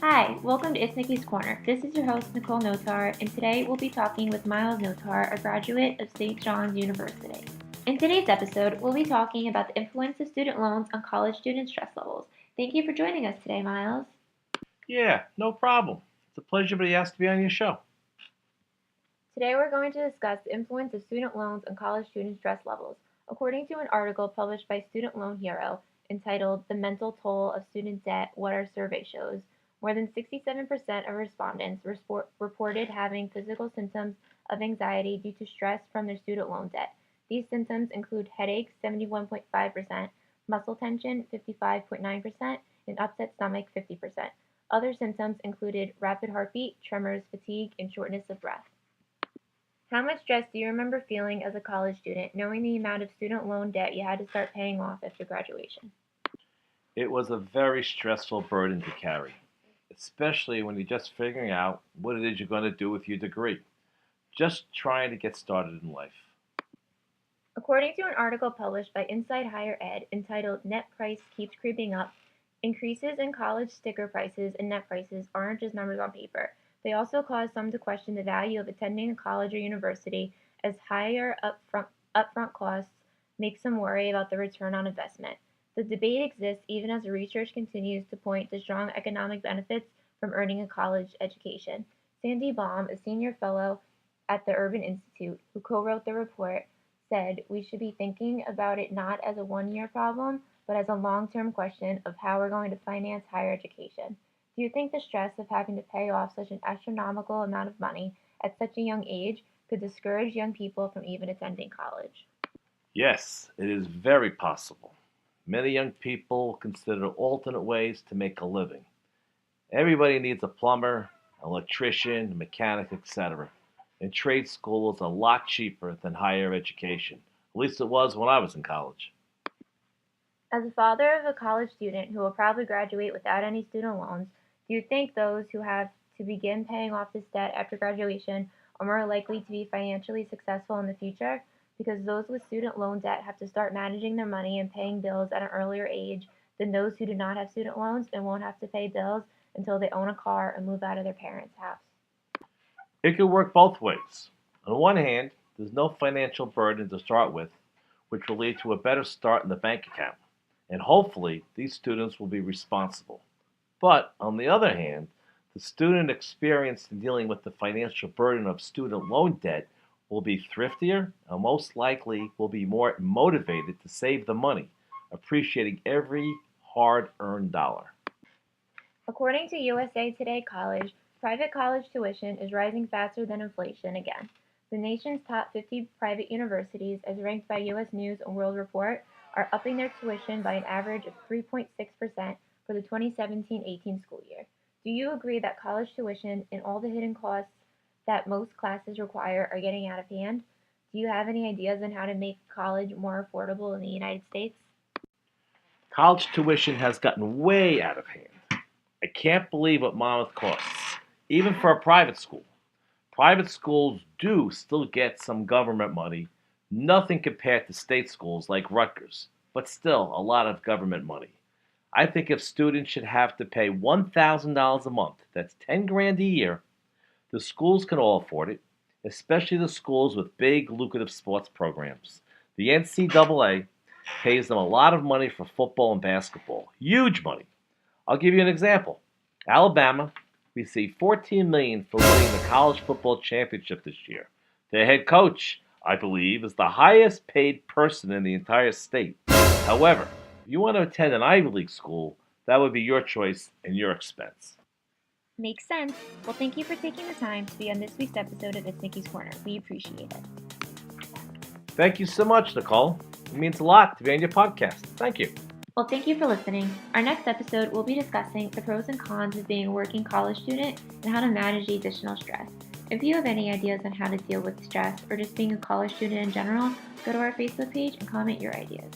Hi, welcome to It's Nikki's Corner. This is your host, Nicole Notar, and today we'll be talking with Miles Notar, a graduate of St. John's University. In today's episode, we'll be talking about the influence of student loans on college student stress levels. Thank you for joining us today, Miles. Yeah, no problem. It's a pleasure to be asked to be on your show. Today we're going to discuss the influence of student loans on college student stress levels. According to an article published by Student Loan Hero entitled The Mental Toll of Student Debt, What Our Survey Shows, more than 67% of respondents reported having physical symptoms of anxiety due to stress from their student loan debt. These symptoms include headaches, 71.5%, muscle tension, 55.9%, and upset stomach, 50%. Other symptoms included rapid heartbeat, tremors, fatigue, and shortness of breath. How much stress do you remember feeling as a college student, knowing the amount of student loan debt you had to start paying off after graduation? It was a very stressful burden to carry, especially when you're just figuring out what it is you're going to do with your degree. Just trying to get started in life. According to an article published by Inside Higher Ed entitled Net Price Keeps Creeping Up, increases in college sticker prices and net prices aren't just numbers on paper. They also cause some to question the value of attending a college or university, as higher upfront costs make some worry about the return on investment. The debate exists even as the research continues to point to strong economic benefits from earning a college education. Sandy Baum, a senior fellow at the Urban Institute, who co-wrote the report, said we should be thinking about it not as a one-year problem, but as a long-term question of how we're going to finance higher education. Do you think the stress of having to pay off such an astronomical amount of money at such a young age could discourage young people from even attending college? Yes, it is very possible. Many young people consider alternate ways to make a living. Everybody needs a plumber, electrician, mechanic, etc. And trade school is a lot cheaper than higher education. At least it was when I was in college. As a father of a college student who will probably graduate without any student loans, do you think those who have to begin paying off this debt after graduation are more likely to be financially successful in the future? Because those with student loan debt have to start managing their money and paying bills at an earlier age than those who do not have student loans and won't have to pay bills until they own a car and move out of their parents' house. It could work both ways. On one hand, there's no financial burden to start with, which will lead to a better start in the bank account, and hopefully these students will be responsible. But on the other hand, the student experienced in dealing with the financial burden of student loan debt will be thriftier and most likely will be more motivated to save the money, appreciating every hard earned dollar. According to USA Today College, private college tuition is rising faster than inflation again. The nation's top 50 private universities, as ranked by US News and World Report, are upping their tuition by an average of 3.6% for the 2017-18 school year. Do you agree that college tuition and all the hidden costs that most classes require are getting out of hand? Do you have any ideas on how to make college more affordable in the United States? College tuition has gotten way out of hand. I can't believe what Monmouth costs, even for a private school. Private schools do still get some government money, nothing compared to state schools like Rutgers, but still a lot of government money. I think if students should have to pay $1,000 a month, that's 10 grand a year, the schools can all afford it, especially the schools with big lucrative sports programs. The NCAA pays them a lot of money for football and basketball, huge money. I'll give you an example. Alabama received $14 million for winning the college football championship this year. Their head coach, I believe, is the highest paid person in the entire state. However, if you want to attend an Ivy League school, that would be your choice and your expense. Makes sense. Well, thank you for taking the time to be on this week's episode of It's Nikki's Corner. We appreciate it. Thank you so much, Nicole. It means a lot to be on your podcast. Thank you. Well, thank you for listening. Our next episode, we'll be discussing the pros and cons of being a working college student and how to manage the additional stress. If you have any ideas on how to deal with stress or just being a college student in general, go to our Facebook page and comment your ideas.